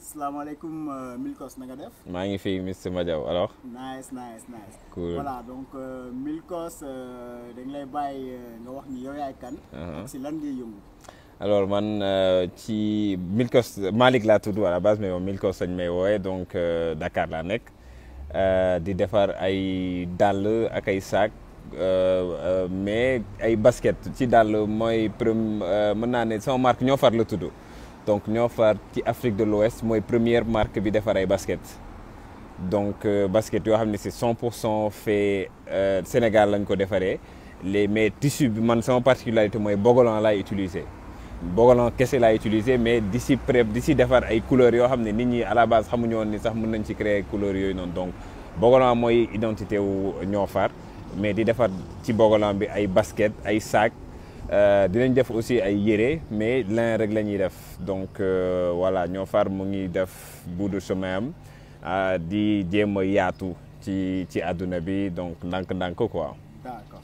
salaamaaleykum Milkos na nga def. maa ngi fi Mr Madiaw alors. nice. Cool. Voilà donc Milkos dañ lay bàyyi nga wax ni yow yaay kan. ak si lan ngay yëngu. alors man ci Milkos Malick laa tudd à la base mais moom Milkos lañ may wooye donc Dakar laa nekk di defar ay dàll ak ay sac mais ay basket ci dàll mooy mën naa ne sama marque ñoo far la tudd. donc ñoo far ci Afrique de l'Ouest mooy première marque bi defar ay basket donc basket yoo xam ne c'est 100% fait Sénégal lañ ko defaree mais tissu bi man sama particularité mooy Bogolan laay utiliser Bogolan kese laay utiliser mais di si defar ay couleurs yoo xam ne nit ñi à la base xamuñu woon ni sax mën nañ ci créer couleurs yooyu noonu donc Bogolan mooy identité wu ñoo far mais di defar ci Bogolan bi ay basket ay sac dinañ def aussi ay yére mais lin rek la ñuy def donc voilà ñoo far mu ngi def bout de chemin am di jéem a yaatu ci àdduna bi donc ndànk-ndànk quoi. d'accord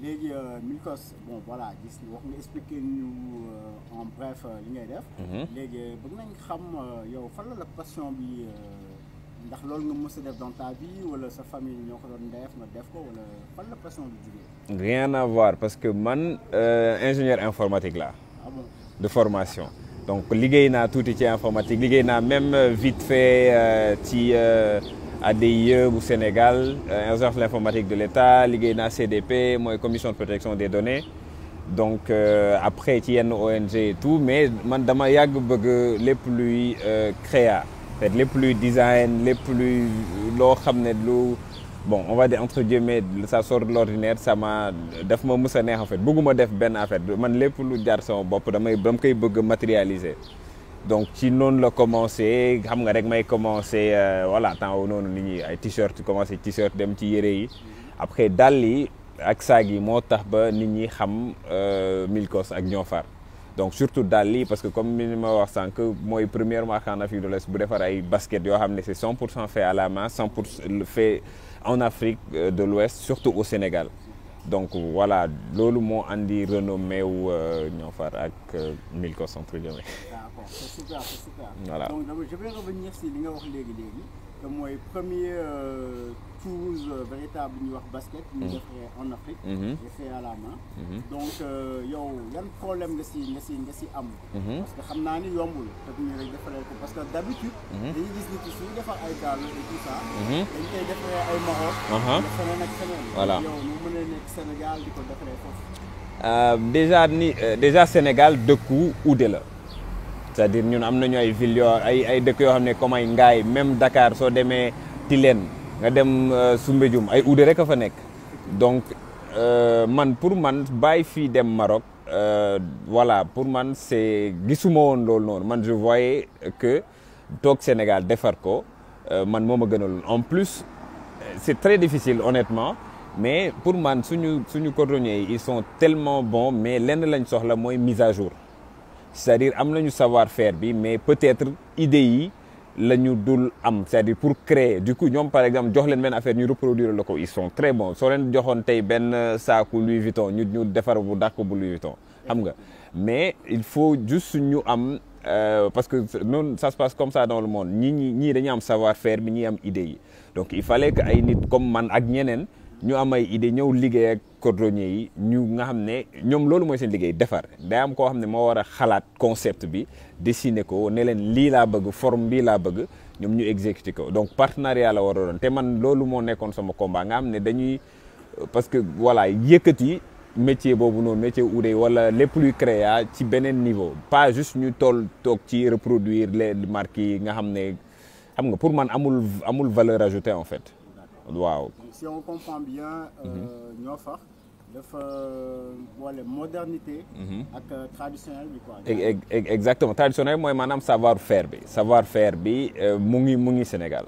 léegi Milkos bon voilà gis wax nga expliquer ñu en bref li ngay def. léegi bëgg nañ xam yow fan la passion bi ndax loolu nga mës a def dans ta vie wala sa famille ñoo ko doon def nga def ko wala fan la passion bi jugee. rien à voir parce que man ingénieur informatique là. Ah bon? De formation donc liggéey naa tuuti ci informatique liggéey naa même vite fait ci ADIE bu Sénégal agence de l'informatique de l'État liggéey naa CDP mooy commission de protection des données donc après ci yenn ONG et tout mais man dama yàgg bëgg lépp luy créa fait lépp luy design lépp luy loo xam ne lu bon on va dire entre guillemets ça sort de l'ordinaire daf ma mës a neex en fait bëgguma def benn affaire man lépp lu jaar sama bopp dama koy bëgg matérialiser donc ci noonu la commencé xam nga rek may commencé voilà temps noonu nit ñi ay t-shirt commencé t-shirt dem ci yére yi après dàll yi ak saag yi moo tax ba nit ñi xam Milkos ak ñoo far donc surtout dàll yi parce que comme ni ma wax sànq mooy première marque en Afrique de l'Ouest bu defar ay basket yoo xam ne c'est 100% fait à la main 100% fait en Afrique de l'Ouest surtout au Sénégal donc voilà loolu moo andi renommée wu ñoo far ak Milkos entre guillemets. D'accord, c'est super. Voilà. Donc je vais revenir si li nga wax léegi que mooy premier tools véritable bu ñuy wax basket. ñu defee en Afrique. et fait à la main. donc yow yan problème nga si am. parce que xam naa ni yombul te bu ñu rek defaree ko parce que d'habitude. dañuy gis nit ki suñu defar ay dàll et tout ça. dañ koy defaree ay Maroc. feneen ak feneen. Voilà yow ñu mën a nekk Sénégal di ko defaree foofu. déjà Sénégal dëkku uude la. c'est-à-dire ñun am nañu ay villes yoo ay dëkk yoo xam ne comme ay Ngaye même Dakar soo demee Tilène nga dem Soumbédioune ay uude rek a fa nekk donc pour man bàyyi fii dem Maroc voilà pour man c'est gisuma woon loolu noonu man je voyais que toog Sénégal defar ko man moo ma gënaloon en plus c'est très difficile honnêtement mais pour man suñu cordonniers yi ils sont tellement bons mais lenn lañ soxla mooy mise à jour c'est-à-dire am nañu savoir-faire bi mais peut-être idées yi la ñu dul am c'est-à-dire pour créer du coup ñoom par exemple jox leen benn affaire ñu reproduire la ko ils sont très bons soo leen joxoon tey benn saaku Louis Vuitton ñu defar bu dàq bu Louis Vuitton xam nga mais il faut juste ñu am parce que noonu ça se passe comme ça dans le monde ñii dañuy am savoir-faire bi ñii am idées yi donc il fallait que ay nit comme man ak ñeneen ñu am ay idée ñëw liggéey ak cordonniers yi ñu nga xam ne ñoom loolu mooy seen liggéey defar day am koo xam ne moo war a xalaat concept bi dessiner ko ne leen lii laa bëgg forme bii laa bëgg ñoom ñu exécuter ko donc partenariat la war a doon te man loolu moo nekkoon sama combat nga xam ne dañuy parce que voilà yëkkati métier boobu noonu métier uude wala lépp luy créer ci beneen niveau pas juste ñu toog ci reproduire les marques yi nga xam ne xam nga pour man amul valeur ajoutée en fait waaw. Si on comprend bien ñoo fax dafa boole modernité ak traditionnel bi quoi. exactement traditionnel mooy maanaam savoir-faire bi mu ngi Sénégal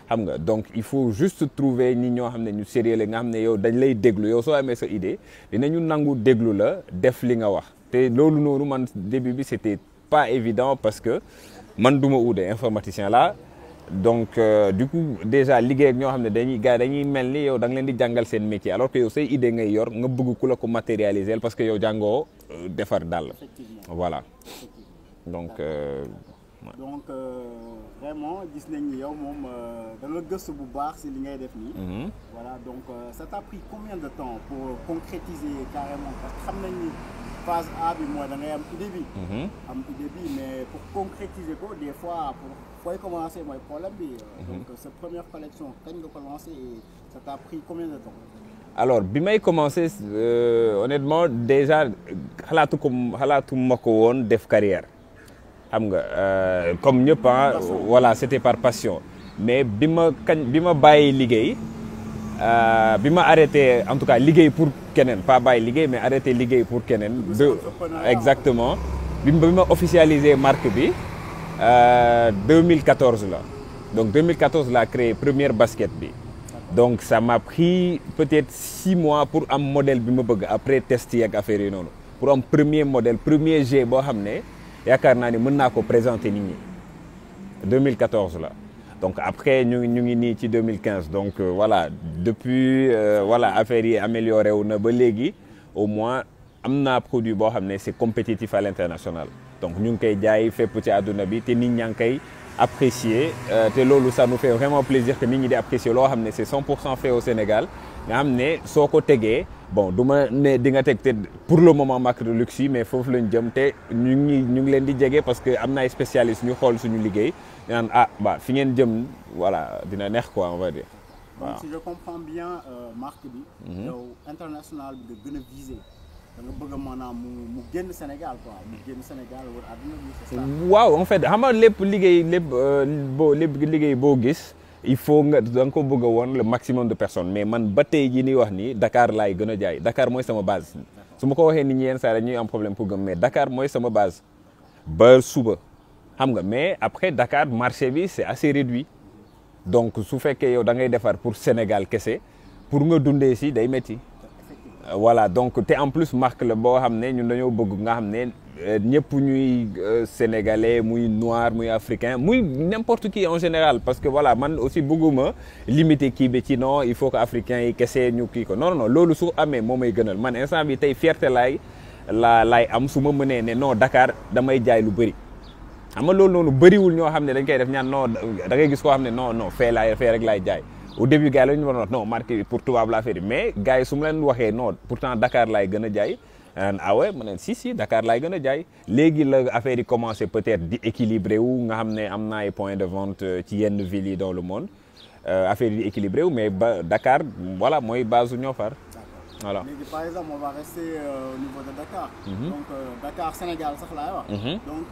xam nga donc il faut juste trouver ñi ñoo xam ne ñu sérieux la nga xam ne yow dañ lay déglu yow soo amee sa idée dinañu nangu déglu la def li nga wax te loolu noonu man début bi c'était pas évident parce que man duma uude informaticien la donc du coup déjà liggéey ak ñoo xam ne dañuy mel ni yow da nga leen di jàngal seen métier alors que yow say idée ngay yor nga bëgg ku la ko matérialiser parce que yow jàngoo defar dàll voilà donc donc vraiment gis nañ ni yow moom da nga gëstu bu baax si li ngay def nii. Voilà donc ça t'a pris combien de temps pour concrétiser carrément parce que xam nañ ni phase A bi mooy da ngay am idée bi. am idée bi mais pour concrétiser ko des fois pour fooy commencer mooy problème bi. Donc sa première collection kañ nga ko lancé et ça t'a pris combien de temps? Alors bi may commencé honnêtement déjà xalaatuma ko woon def carrière xam nga comme ñëpp voilà c'était par passion mais bi ma bàyyi liggéey bi ma arrêté en tout cas liggéey pour keneen pas bàyyi liggéey mais arrêté liggéey pour keneen exactement bi ma officialisé marque bi 2014 la donc 2014 laa créé première basket bi. Donc ça m'a pris peut-être 6 mois pour am modèle bi ma bëgg après test yi ak affaire yi noonu pour am premier modèle premier G boo xam ne yaakaar naa ni mën naa ko présenter nit ñi 2014 la donc après ñu ngi nii ci 2015 donc voilà depuis voilà affaire yi amélioré wu na ba léegi au moins am naa produit boo xam ne c'est compétitif à l'international donc ñu ngi koy jaay fépp ci àdduna bi te nit ñaa ngi koy apprécier te loolu ça nous fait vraiment plaisir que nit ñi di apprécier loo xam ne c'est 100% fait au Sénégal nga xam ne soo ko tegee bon du ma ne di nga teg te pour le moment marque de luxe yi mais foofu lañ jëm te ñu ngi leen di jege parce que am na ay spécialistes ñu xool suñu liggéey naan bah fi ngeen jëm voilà dina neex quoi on va dire. waaw donc si je comprends bien marque bi. yow international bi nga gën a viser. da nga bëgg maanaam mu génn Sénégal quoi mu génn Sénégal wala àdduna bi c'est ça. waaw en fait xam nga lépp liggéey boo gis il faut da nga ko bëgg a woon le maximum de personnes mais man ba tey jii nii wax ni Dakar laay gën a jaay Dakar mooy sama base. su ma ko waxee nit ñi yenn saa dañuy am problème pour gëm mais Dakar mooy sama base ba suba xam nga mais après Dakar marché bi c'est assez réduit donc su fekkee yow da ngay defar pour Sénégal kese pour nga dundee si day métti. Voilà donc te en plus marque la boo xam ne ñun dañoo bëgg nga xam ne ñëpp ñuy sénégalais muy noir muy africain muy n'importe qui en général parce que voilà man aussi bëgguma limiter kii bi ci non il faut que africain yi kese ñu kii ko non loolu su amee moo may gënal man instant bi tey fierté laay am su ma mënee ne non Dakar damay jaay lu bëri xam nga loolu noonu bëriwul ñoo xam ne dañ koy def ñaan non da ngay gis koo xam ne non fee rek laay jaay. Au début gars yi la ñu doon wax non marque bi pour tubaab laa affaire mais gars yi su ma leen waxee non pourtant Dakar laay gën a jaay ouais ma ne si Dakar laay gën a jaay léegi la affaire yi commencé peut-être di équilibré wu nga xam ne am na ay points de vente ci yenn villes yi dans le monde affaire yi di équilibré wu mais ba Dakar voilà mooy base su Niofar voilà. léegi par exemple on va rester au niveau de Dakar. Donc Dakar Sénégal sax laay wax. donc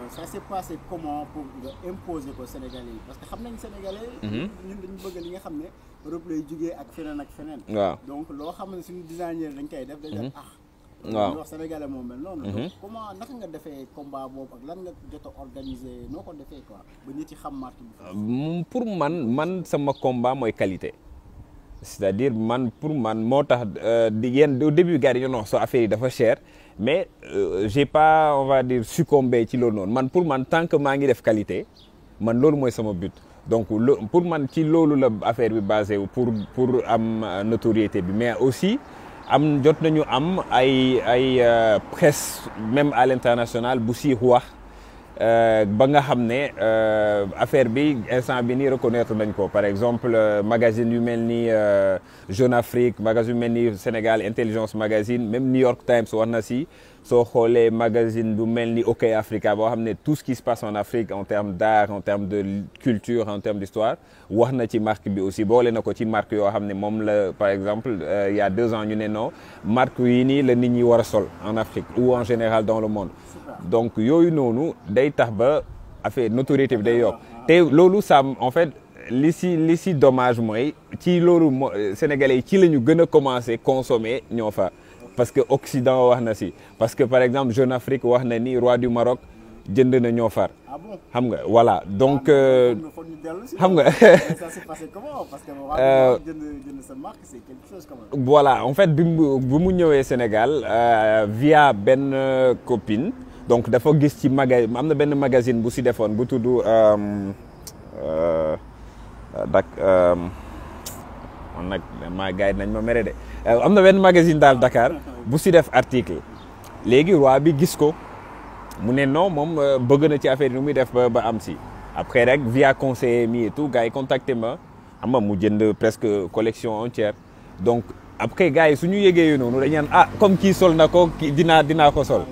ça s'est passé comment pour nga imposer ko Sénégalais yi parce que xam nañ Sénégalais. ñun dañu bëgg li nga xam ne Europe lay jugee ak feneen ak feneen. waaw donc loo xam ne suñu designer dañ koy def. dañ waaw ñu wax Sénégalais moom mel noonu. donc comment naka nga defee combat boobu ak lan nga jot a organiser noo ko defee quoi ba nit yi xam marque bi. pour man sama combat mooy qualité. C'est-à-dire pour man moo tax au début gars yi dañoo wax soo affaire yi dafa cher mais j'ai pas on va dire succombé ci loolu noonu man pour man tant que maa ngi def qualité man loolu mooy sama but donc pour man ci loolu la affaire bi basé wu pour am notoriété bi mais aussi jot nañu am ay presse même à l'international bu si wax ba nga xam ne affaire bi instant bi nii reconnaître nañ ko par exemple magazine yu mel ni Jeune Afrique magazine yu mel ni Sénégal Intelligence magazine même New York Times wax na si soo xoolee magazine bu mel ni OK Africa boo xam ne tout ce qui se passe en Afrique en termes d'art en termes de culture en termes d'histoire wax na ci marque bi aussi boole na ko ci marque yoo xam ne moom la par exemple il y a 2 ans ñu ne non marque yi nii la nit ñi war a sol en Afrique ou en général dans le monde donc yooyu noonu day tax ba affaire notoriété bi day yokk te loolu ça en fait li si dommage mooy ci loolu sénégalais yi ci la ñu gën a commencer consommer ñoo fa parce que Occident wax na si parce que par exemple Jeune Afrique wax na ni roi du Maroc jënd na Niofar xam nga voilà donc xam nga ça s'est passé comment parce que jënd sa marque c'est quelque chose quand même. Voilà en fait bi mu ñëwee Sénégal via benn copine donc dafa gis ci am na benn magazine bu si defoon bu tudd man nag gars yi nañ ma mere de am na benn magazine daal Dakar bu si def article léegi roi bi gis ko mu ne non moom bëgg na ci affaire yi nu muy def ba am si après rek via conseiller mi et tout gars yi contacté ma xam nga mu jënd presque collection entière donc après gars yi su ñu yégee yu noonu dañu naan comme kii sol na ko dinaa ko sol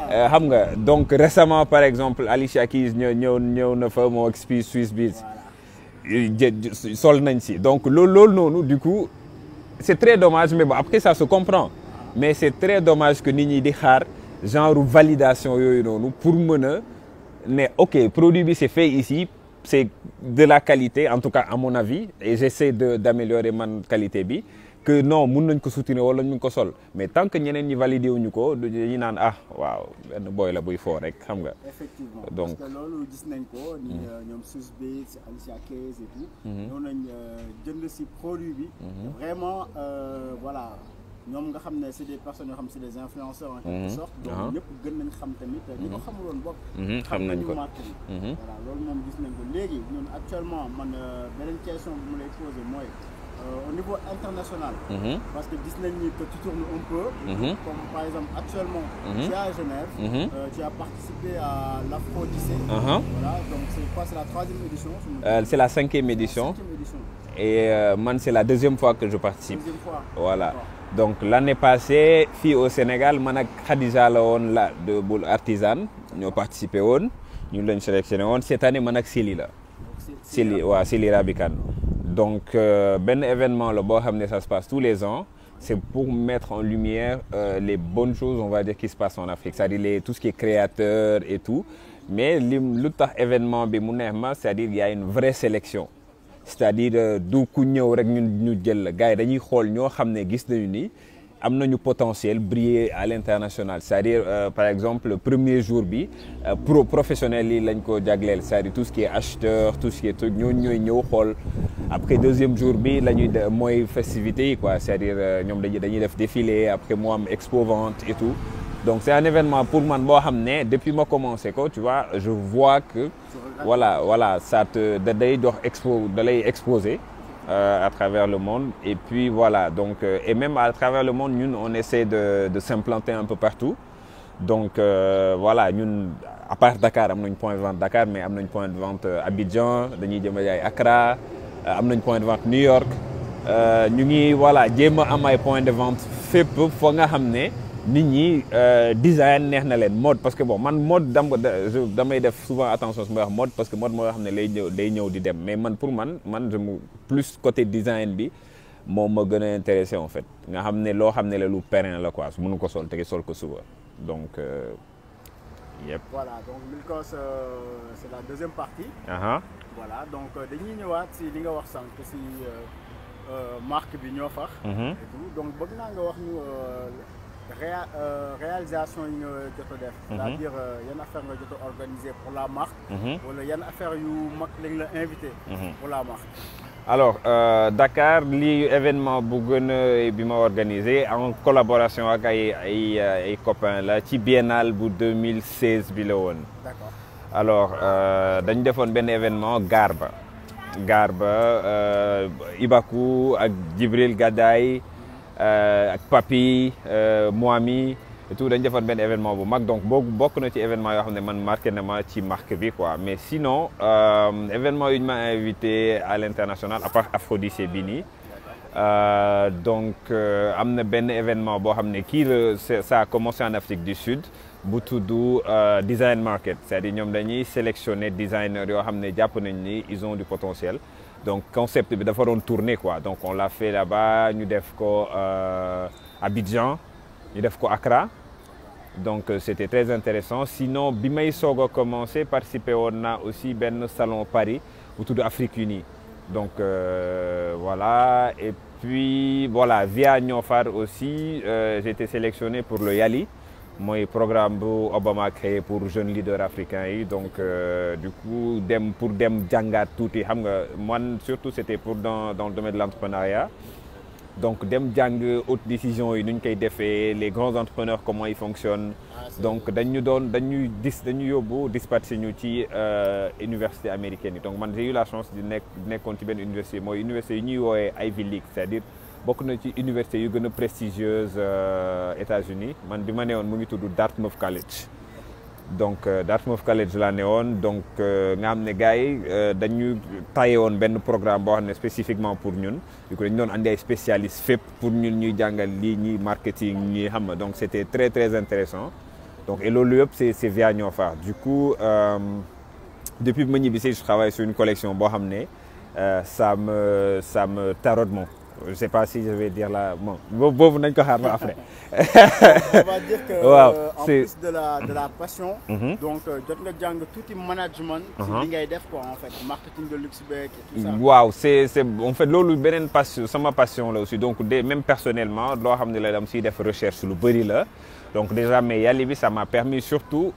xam nga donc récemment par exemple Alicia Keys ñëw na fa moo expi Swiss Beats sol nañ si donc loolu noonu du coup c'est très dommage mais bon après ça se comprend mais c'est très dommage que nit ñi di xaar genre validation yooyu noonu pour mën a ne ok produit bi c'est fait ici c'est de la qualité en tout cas à mon avis et j'essaie d'améliorer man qualité bi que non mun nañ ko soutenir wala ñu ko sol mais tant que ñeneen ñi validé wuñu ko dañuy naan waaw benn boy la buy foo rek xam nga. effectivement donc parce que loolu gis nañ ko ni ñoom Swiss Beats Alicia Keys et tout. ñoo nañ jënd si produit bi. vraiment voilà ñoom nga xam ne c'est des personnes yoo xam c'est des influenceurs en quelque sorte. donc ñëpp gën nañ xam tamit ñi ko xamuloon bokk. xam nañ ko marque bi. voilà loolu moom gis nañ ko léegi ñun actuellement man beneen question bu ma lay poser mooy. Au niveau international, parce que Disney que tu tournes un peu, comme par exemple actuellement, tu es à Genève, tu as participé à l'Afro-Odyssée, voilà, donc c'est quoi, c'est la 3e édition c'est la 5e édition, et man c'est la 2e fois que je participe. 2e fois. Voilà, donc l'année passée, fille au Sénégal, man ak Khadija la woon la de Boule Artisan, ñoo participé woon, ñu lañ sélectionné woon, cette année man ak Sili la. Sili Rabikan. Donc ben événement là boo xam ne ça se passe tous les ans c'est pour mettre en lumière les bonnes choses on va dire qui se passent en Afrique c'est-à-dire tout ce qui est créateur et tout mais lu tax événement bi mu neex ma c'est-à-dire il y a une vraie sélection c'est-à-dire du ku ñëw rek ñu jël la gars yi dañuy xool ñoo xam ne gis nañu ni am nañu potentiel briller à l'international c'est-à-dire par exemple le premier jour bi professionnel yi lañ ko jagleel c'est-à-dire tout ce qui est acheteur tout ce qui est truc ñooñu ñooy ñëw xool après deuxième jour bi la ñuy mooy festivités yi quoi c'est-à-dire ñoom dañuy def défilé après mu am expo vente et tout donc c'est un événement pour man boo xam ne depuis ma commencé ko tu vois je vois que voilà ça te day jox da lay exposer à travers le monde et puis voilà donc et même à travers le monde ñun on essaie de s'implanter un peu partout donc voilà ñun à part Dakar am nañ point de vente Dakar mais am nañ point de vente Abidjan dañuy jëm ay Accra am nañ point de vente New York ñu ngi voilà jéem a am ay point de vente fépp foo nga xam ne nit ñi design neex na leen mode parce que bon man mode damay def souvent attention su may wax mode parce que mode moo xam ne day ñëw di dem mais man pour man je me plus côté design bi moom ma gën a intéressé en fait nga xam ne loo xam ne la lu périn la quoi su mënu ko sol te sol ko suba donc yep. Voilà donc Milkos c'est la deuxième partie. Voilà donc dañuy ñëwaat si li nga wax sànq si marque bi ñoo fax. et tout donc bëgg naa nga wax ñu. réalisation yi nga jot a def. c'est-à-dire yan affaire nga jot a organisé pour la marque. wala yan affaire yu mag lañ la invité. pour la marque. alors Dakar lii événement bu gën a bi ma organisé en collaboration ak ay copains la ci biennale bu 2016 bi la woon. D'accord. alors dañ defoon benn événement Garba Ibaku ak Djibril Gadaye. ak Papi Moami et tout dañu defoon benn événement bu mag donc bokk na ci événement yoo xam ne man marqué na ma ci marque bi quoi mais sinon événement yu ñu ma invité à l'international à part Afro-Odyssée bi nii donc am na benn événement boo xam ne ça a commencé en Afrique du Sud bu tudd Design Market c'est-à-dire ñoom dañuy sélectionner designers yoo xam ne jàpp nañ ni ils ont du potentiel donc concept bi dafa doon tourner quoi donc on l'a fait là-bas ñu def ko Abidjan ñu def ko Accra donc c'était très intéressant sinon bi may soog a commencer participer woon naa aussi benn salon Paris bu tudd Afrique Unie donc voilà et puis voilà via Niofar aussi j'ai été sélectionné pour le YALI mooy programme bu Obama créé pour jeunes leaders africains yi donc du coup pour dem jàngaat tuuti xam nga man surtout c'était pour dans le domaine de l'entrepreneuriat donc dem jàng haute décision yi nu ñu koy defee les grands entrepreneurs comment ils fonctionnent donc dañu yóbbu dispatché ñu ci université américaine yi donc man j'ai eu la chance di nekkoon ci benn université mooy université yi ñuy woowee Ivy League c'est-à-dire bokk na ci université yu gën a prestigieuse États-Unis man bi ma newoon mu ngi tudd Dartmouth College donc Dartmouth College laa ne woon donc nga xam ne gars yi dañu taillé woon benn programme boo xam ne spécifiquement pour ñun du coup dañu doon andi ay spécialistes fépp pour ñun ñuy jàngal lii ñi marketing ñi xam nga donc c'était très très intéressant donc et loolu yëpp c'est via Niofar du coup depuis ma ñibbisi je travaille sur une collection boo xam ne ça me taraude moom je sais pas si je vais dire là bon boobu nañ ko xaar ba après. On va dire que waaw en plus de la passion. donc jot nga jàng tuuti management. ci li ngay def quoi en fait marketing de luxe beeg et tout ça. waaw c'est en fait loolu beneen passion sama passion la aussi donc même personnellement loo xam ne la dam siy def recherche lu bëri la. donc déjà mais yàlla bi ça m'a permis surtout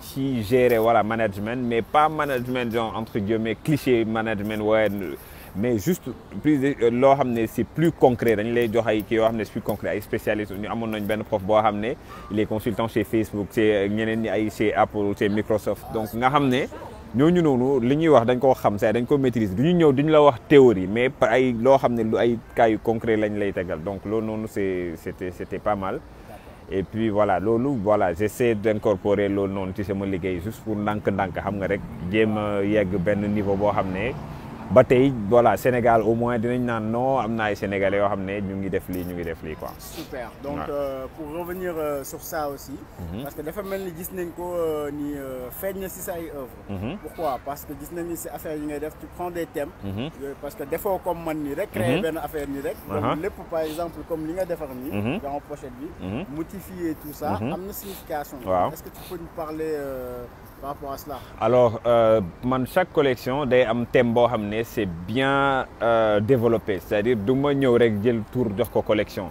ci gérer voilà management mais pas management genre entre guillemets cliché management waaye mais juste plus loo xam ne c'est plus concret dañu lay jox ay kii yoo xam ne c'est plus concret ay spécialistes ñu amoon nañ benn prof boo xam ne il est consultant chez Facebook chez ñeneen ñi ay chez Apple chez Microsoft donc nga xam ne ñooñu noonu li ñuy wax dañ koo xam sax dañ ko maîtriser du ñu ñëw duñu la wax théorie mais ay loo xam ne lu ay cas yu concret lañ lay tegal donc loolu noonu c'était pas mal. et puis voilà loolu voilà j'essaie d'incorporer loolu noonu ci sama liggéey juste pour ndànk-ndànk xam nga rek jéem a yegg benn niveau boo xam ne ba tey voilà Sénégal au moins dinañ naan non am na ay Sénégalais yoo xam ne ñu ngi def lii quoi. super donc pour revenir sur ça aussi. parce que dafa mel ni gis nañ ko ni feeñ na si sa ay œuvres. pourquoi parce que gis nañ ni si affaire yi ngay def tu prends des thèmes. parce que defoo comme man nii rek. créer benn affaire nii rek. donc lépp par exemple comme li nga defar nii. dans pochette bi. motifié tout ça. am na signification. waaw est-ce que tu peux nous parler par rapport à cela. alors man chaque collection day am thème boo xam ne c'est bien développé c'est-à-dire du ma ñëw rek jël tour jox ko collection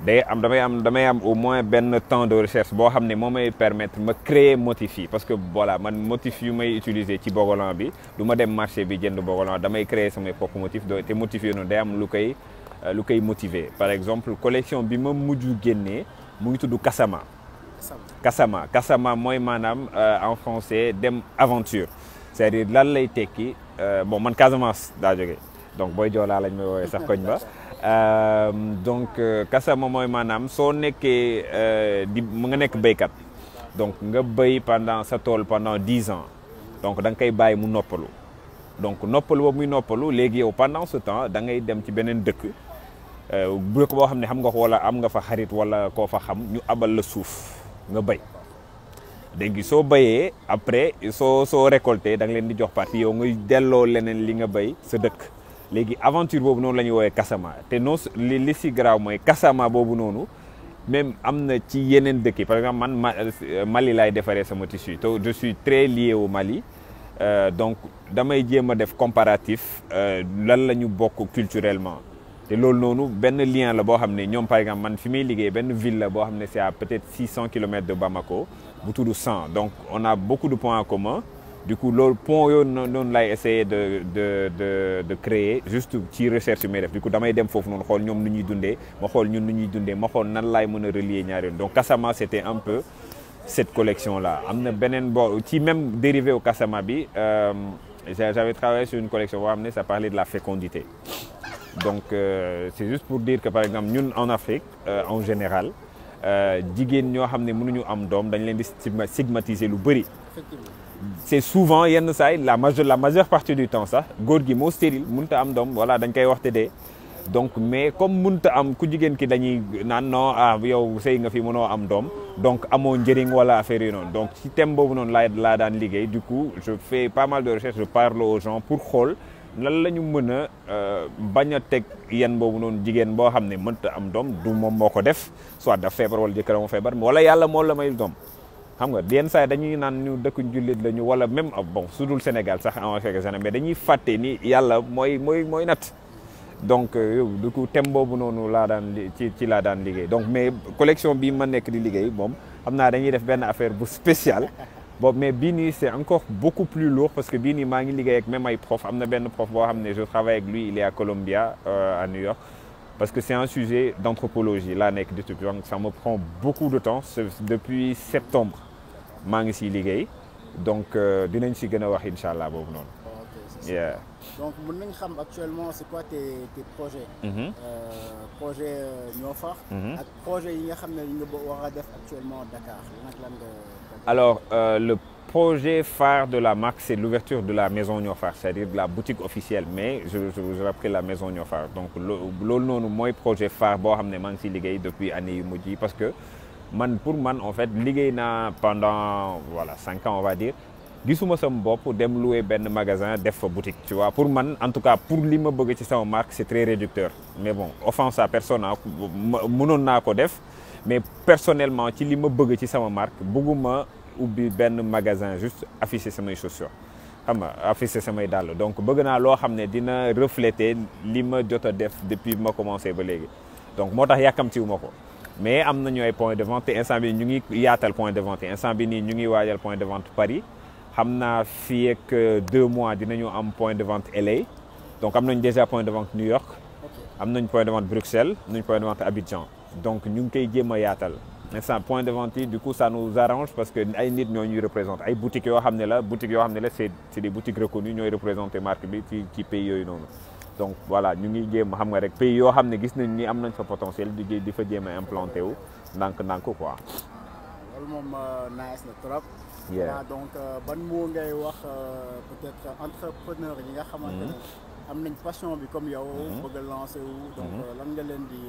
damay am au moins benn temps de recherche boo xam ne moo may permettre ma créer motif yi parce que voilà man motif yu may utiliser ci Bogolan bi du ma dem marché bi jënd Bogolan damay créer samay propres motifs te motif yi noonu day am lu koy motiver par exemple collection bi ma mujj génnee mu ngi tudd Kasama mooy maanaam en français dem aventure c'est-à-dire lan lay tekki bon man Casamance daa jógee donc booy joolaa lañ may woowee sax koñ ba donc Kasama mooy maanaam soo nekkee mu nga nekk béykat donc nga béy sa tool pendant 10 ans donc da nga koy bàyyi mu noppalu donc noppalu boobu muy noppalu léegi yow pendant ce temps da ngay dem ci beneen dëkk dëkk boo xam ne xam nga ko wala am nga fa xarit wala koo fa xam ñu abal la suuf nga béy léegi soo béyee après soo récolté da nga leen di jox partie yow ngay delloo leneen li nga béy sa dëkk léegi aventure boobu noonu la ñuy woowee Kasama te non li si garaaw mooy Kasama boobu noonu même am na ci yeneen dëkk yi par exemple man Mali laay defaree sama tissu te je suis très lié au Mali donc damay jéem a def comparatif lan la ñu bokk culturellement te loolu noonu benn lien la boo xam ne ñoom par exemple man fi may liggéey benn ville la boo xam ne c'est à peut-être 600 kilomètres de Bamako bu tudd 100 donc on a beaucoup de points en commun du coup loolu point yooyu noonu lay essayer de créer juste ci recherche yu may def du coup damay dem foofu noonu xool ñoom nu ñuy dundee ma xool ñun nu ñuy dundee ma xool nan laay mën a relier ñaari yoon donc Kasama c'était un peu cette collection là am na beneen bo ci même dérivé au Kasama bi j'avais travaillé sur une collection boo xam ne ça parlait de la fécondité donc c'est juste pour dire que par exemple ñun en Afrique en général jigéen ñoo xam ne mënuñu am doom dañ leen di stigmatiser lu bëri. c'est souvent yenn saay la majeure partie du temps sax góor gi moo stérile mënta am doom voilà dañ koy waxte dee donc mais comme mënta am ku jigéen ki dañuy naan non yow sëy nga fi mënoo am doom donc amoo njëriñ wala affaire yi noonu donc ci thème boobu noonu laa daan liggéey du coup je fais pas mal de recherches je parle aux gens pour xool lan la ñu mën a bañ a teg yan boobu noonu jigéen boo xam ne mënta am doom du moom moo ko def soit daf feebar wala jëkkëram moo feebar wala yàlla moo la may doom xam nga yenn saa dañuy naan ñu dëkk jullit la ñu wala même bon su dul Sénégal sax en quelque chose mais dañuy fàtte ni yàlla mooy natt donc du coup thème boobu noonu laa daan ci laa daan liggéey donc mais collection bii ma nekk di liggéey moom xam naa dañuy def benn affaire bu spéciale bon mais bii nii c'est encore beaucoup plus lourd parce que bii nii maa ngi liggéey ak même ay prof am na benn prof boo xam ne je travaille avec lui il est à Columbia à New York parce que c'est un sujet d'anthropologie laa nekk di tudd donc ça me prend beaucoup de temps depuis septembre maa ngi siy liggéey donc dinañ si gën a wax incha allah boobu noonu. Yeah. Donc mën nañ xam actuellement c'est quoi tes projets. Projet Niofar. ak projet yi nga xam ne yi nga war a def actuellement Dakar lan nga Alors, le projet phare de la marque, c'est l'ouverture de la maison Niofar, c'est-à-dire de la boutique officielle, mais je rappelle la maison Niofar. Donc, loolu noonu mooy projet phare boo xam ne maa ngi si liggéey depuis année yu mujj yi parce que pour man en fait liggéey naa pendant voilà 5 ans on va dire gisuma sama bopp dem louer benn magasin def fa boutique tu vois pour man en tout cas pour li ma bëgg ci sama marque c'est très réducteur mais bon offense à personne mënoon naa ko def mais personnellement ci li ma bëgg ci sama marque bëgguma ubbi benn magasin juste afficher samay chaussures xam nga afficher samay dàll donc bëgg naa loo xam ne dina refléter li ma jot a def depuis ma commencé ba léegi donc moo tax yàkkamtiwuma ko mais am nañu ay point de vente te instant bi ñu ngi yaatal point de vente instant bi nii ñu ngi waajal point de vente Paris xam naa fii ak 2 mois dinañu am point de vente LA donc am nañ déjà point de vente New York am nañ point de vente Bruxelles am nañ point de vente Abidjan donc ñu ngi koy jéem a yaatal instant point de vente yi du coup ça nous arrange parce que ay nit ñoo ñuy représenté ay boutiques yoo xam ne la c'est des boutiques reconnues ñooy représenté marque bi ci pays yooyu noonu donc voilà ñu ngi jéem xam nga rek pays yoo xam ne gis nañ ni am nañ fa potentiel di fa jéem a implanté wu ndànk quoi. loolu moom nice na trop. voilà donc ban moo ngay wax peut-être entrepreneur yi nga xamante ne am nañ passion bi comme yow. bëgg a lancer wu. donc lan nga leen di.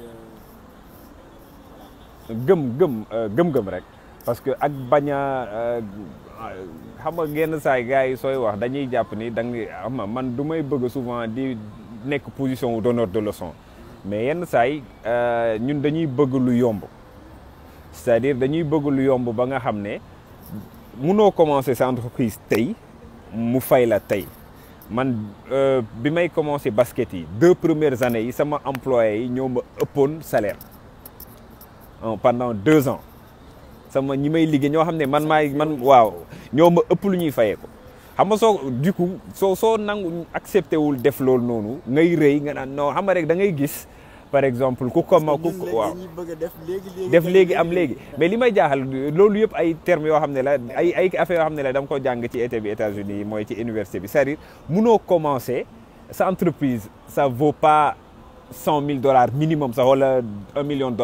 gëm rek parce que ak bañ a xam nga genn saay gars yi sooy wax dañuy jàpp ni da nga xam man du may bëgg souvent di nekk position wu donneur de leçon mais yenn saay ñun dañuy bëgg lu yomb c'est-à-dire dañuy bëgg lu yomb ba nga xam ne mënoo commencer sa entreprise tey mu fay la tey man bi may commencer basket yi 2 premières années yi sama employé yi ñoo ma ëppoon salaire pendant 2 ans sama ñi may liggéey ñoo xam ne man waaw ñoo ma ëpp lu ñuy fayee ko xam nga du coup soo nangu accepté wul def loolu noonu ngay rëy nga naan non xam nga rek da ngay gis par exemple waaw def léegi am léegi mais li may jaaxal loolu yëpp ay termes yoo xam ne la ay affaires yoo xam ne la dama ko jàng ci été bi États-Unis mooy ci université bi c'est-à-dire munoo commencer sa entreprise ça vaut pas $100,000 minimum sax wala $1 million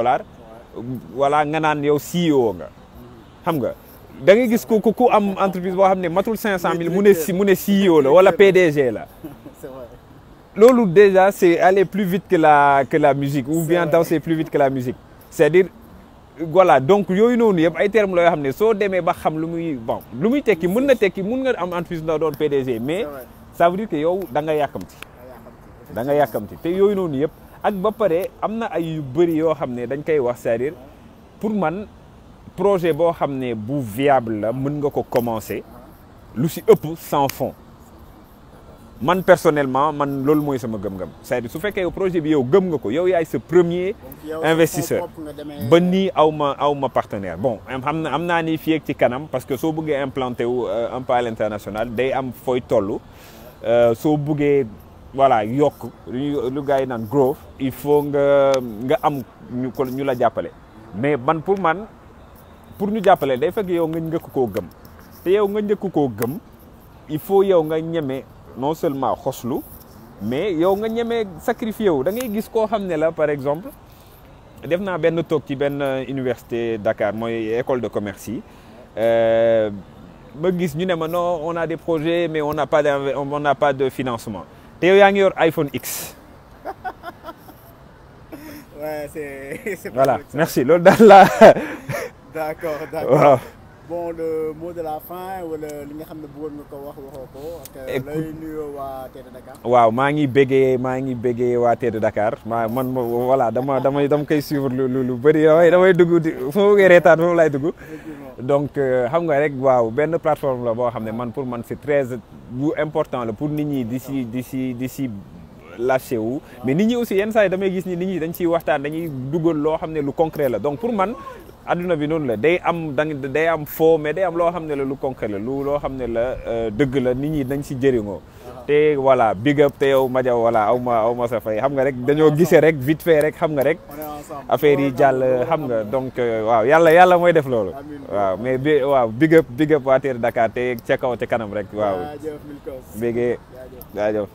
voilà nga naan yow CEO nga xam nga da ngay gis ku am entreprise boo xam ne matul 500,000 mu ne CEO la wala PDG la loolu déjà c'est aller plus vite que la musique ou bien danser plus vite que la musique c'est-à-dire voilà donc yooyu noonu yëpp ay termes la yoo xam ne soo demee ba xam lu muy tekki mën na tekki mën nga am entreprise na doon PDG mais ça veut dire que yow da nga yàkkamti te yooyu noonu yëpp ak ba pare am na ay yu bëri yoo xam ne dañ koy wax c'est-à-dire pour man projet boo xam ne bu viable la mën nga ko commencer lu si ëpp sans fonds man personnellement man loolu mooy sama gëm-gëm c'est-à-dire su fekkee yow projet bi yow gëm nga ko yow yaay sa premier investisseur ba nii aw ma partenaire bon am naa ni fii ak ci kanam parce que soo bëggee implanté wu un peu à l'international day am fooy toll soo bëggee voilà yokk lu gars yi naan growth il faut nga am ñu la jàppale mais pour ñu jàppale day fekk yow nga njëkk koo gëm te yow nga njëkk koo gëm il faut yow nga ñeme non seulement xoslu mais yow nga ñeme sacrifié wu da ngay gis koo xam ne la par exemple def naa benn toog ci benn université Dakar mooy école de commerce yi ma gis ñu ne ma non on a des projets mais on n'a pas de financement te yow yaa ngi yor iPhone X. Ouais, c'est voilà merci loolu daal la. D'accord. waaw. Bon le mot de la fin wala li nga xam ne bëggoon nga ko waxoo ko. ak lay nuyoo waa TD Dakar. waaw maa ngi béggee waa TD Dakar man voilà dama koy suivre lu bëri damay dugg fu ma bëggee reetaan foofu laay dugg. donc xam nga rek waaw benn plateforme la boo xam ne pour man c'est très important la pour nit ñi di si lâché wu mais nit ñi aussi yenn saa yi damay gis ni nit ñi dañ ciy waxtaan dañuy dugal loo xam ne lu concret la donc pour man adduna bi noonu la day am faux mais day am loo xam ne la lu concret la loo xam ne la dëgg la nit ñi dañ si jëriñoo te voilà big up te yow Madiaw voilà aw ma sa fay xam nga rek dañoo gisee rek vite fait rek xam nga rek affaire yi jàll xam nga donc waaw yàlla mooy def loolu waaw mais big up waa TD Dakar te ca kaw te kanam rek waaw bégee jaajëf